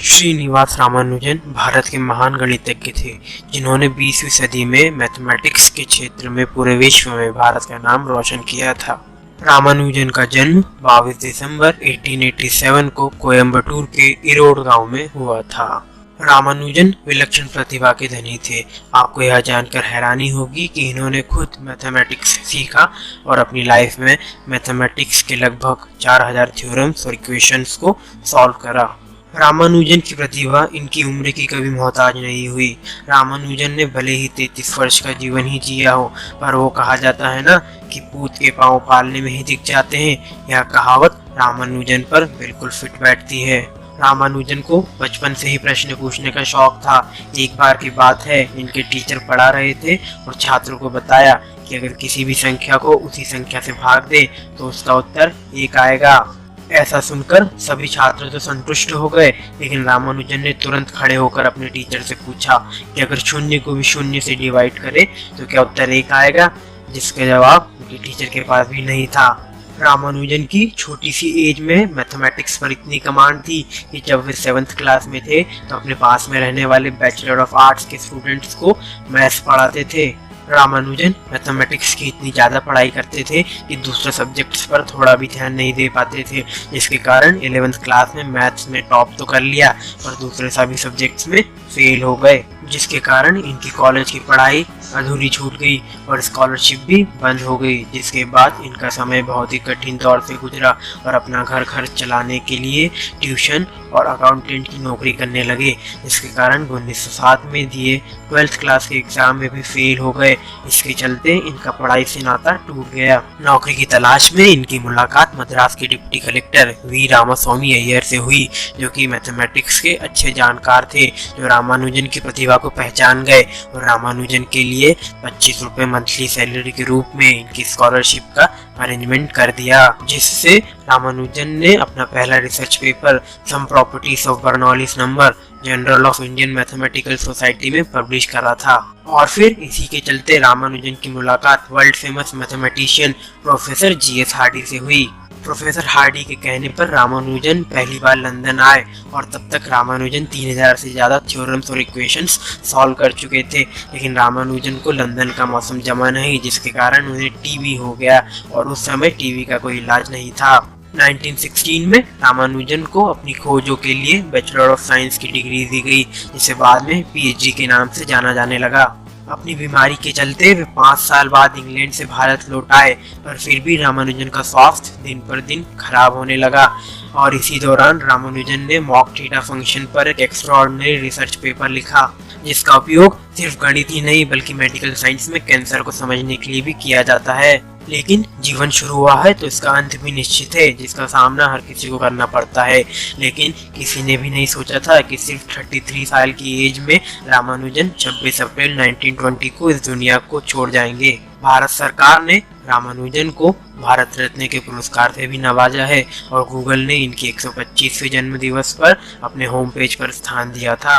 श्रीनिवास रामानुजन भारत के महान गणितज्ञ थे जिन्होंने 20वीं सदी में मैथमेटिक्स के क्षेत्र में पूरे विश्व में भारत का नाम रोशन किया था। रामानुजन का जन्म 22 दिसंबर 1887 को कोयम्बटूर के इरोड गांव में हुआ था। रामानुजन विलक्षण प्रतिभा के धनी थे। आपको यह जानकर हैरानी होगी कि इन्होंने खुद मैथमेटिक्स सीखा और अपनी लाइफ में मैथमेटिक्स के लगभग 4000 थ्योरम्स और इक्वेशंस को सॉल्व करा। रामानुजन की प्रतिभा इनकी उम्र की कभी मोहताज नहीं हुई। रामानुजन ने भले ही 33 वर्ष का जीवन ही जिया हो, पर वो कहा जाता है ना कि पूत के पांव पालने में ही दिख जाते हैं। यह कहावत रामानुजन पर बिल्कुल फिट बैठती है। रामानुजन को बचपन से ही प्रश्न पूछने का शौक था। एक बार की बात है, इनके टीचर पढ़ा रहे थे और छात्रों को बताया कि अगर किसी भी संख्या को उसी संख्या से भाग दे तो उसका उत्तर 1 आएगा। ऐसा सुनकर सभी छात्र तो संतुष्ट हो गए, लेकिन रामानुजन ने तुरंत खड़े होकर अपने टीचर से पूछा कि अगर शून्य को भी शून्य से डिवाइड करे तो क्या उत्तर 1 आएगा, जिसका जवाब उनके टीचर के पास भी नहीं था। रामानुजन की छोटी सी एज में मैथमेटिक्स पर इतनी कमांड थी कि जब वे 7th क्लास में थे तो अपने पास में रहने वाले बैचलर ऑफ आर्ट्स के स्टूडेंट्स को मैथ्स पढ़ाते थे। रामानुजन मैथमेटिक्स की इतनी ज़्यादा पढ़ाई करते थे कि दूसरे सब्जेक्ट्स पर थोड़ा भी ध्यान नहीं दे पाते थे, जिसके कारण 11th क्लास में मैथ्स में टॉप तो कर लिया पर दूसरे सभी सब्जेक्ट्स में फेल हो गए, जिसके कारण इनकी कॉलेज की पढ़ाई अधूरी छूट गई और स्कॉलरशिप भी बंद हो गई। जिसके बाद इनका समय बहुत ही कठिन दौर से गुजरा और अपना घर खर्च चलाने के लिए ट्यूशन और अकाउंटेंट की नौकरी करने लगे, जिसके कारण 1907 में दिए 12th क्लास के एग्जाम में भी फेल हो गए। इसके चलते इनका पढ़ाई से नाता टूट गया। नौकरी की तलाश में इनकी मुलाकात मद्रास के deputy collector V Ramaswamy Iyer से हुई, जो कि मैथमेटिक्स के अच्छे जानकार थे, जो रामानुजन की प्रतिभा को पहचान गए और रामानुजन के लिए 25 रुपए मंथली सैलरी के रूप में इनकी स्कॉलरशिप का अरेंजमेंट कर दिया, जिससे रामानुजन ने अपना पहला research paper some properties of Bernoulli's number journal of Indian mathematical society में पब्लिश करा था। और फिर इसी के चलते रामानुजन की मुलाकात world famous mathematician professor GS Hardy से हुई। प्रोफेसर हार्डी के कहने पर रामानुजन पहली बार लंदन आए और तब तक रामानुजन 3000 से ज़्यादा थ्योरम्स और इक्वेशंस सॉल्व कर चुके थे, लेकिन रामानुजन को लंदन का मौसम जमा नहीं, जिसके कारण उन्हें टीबी हो गया और उस समय टीबी का कोई इलाज नहीं था। 1916 में रामानुजन को अपनी खोजों के लिए बैचलर ऑफ साइंस की डिग्री दी गई, जिसे बाद में पीएचडी के नाम से जाना जाने लगा। अपनी बीमारी के चलते वे 5 साल बाद इंग्लैंड से भारत लौट आए, पर फिर भी रामानुजन का स्वास्थ्य दिन पर दिन खराब होने लगा और इसी दौरान रामानुजन ने मॉक थीटा फंक्शन पर एक एक्स्ट्राऑर्डिनरी रिसर्च पेपर लिखा, जिसका उपयोग सिर्फ गणित ही नहीं बल्कि मेडिकल साइंस में कैंसर को समझने के लिए भी किया जाता है। लेकिन जीवन शुरू हुआ है तो इसका अंत भी निश्चित है, जिसका सामना हर किसी को करना पड़ता है। लेकिन किसी ने भी नहीं सोचा था कि सिर्फ 33 साल की एज में रामानुजन 26 अप्रैल 1920 को इस दुनिया को छोड़ जाएंगे। भारत सरकार ने रामानुजन को भारत रत्न के पुरस्कार से भी नवाजा है और गूगल ने इनकी 125वें जन्म दिवस पर अपने होम पेज पर स्थान दिया था।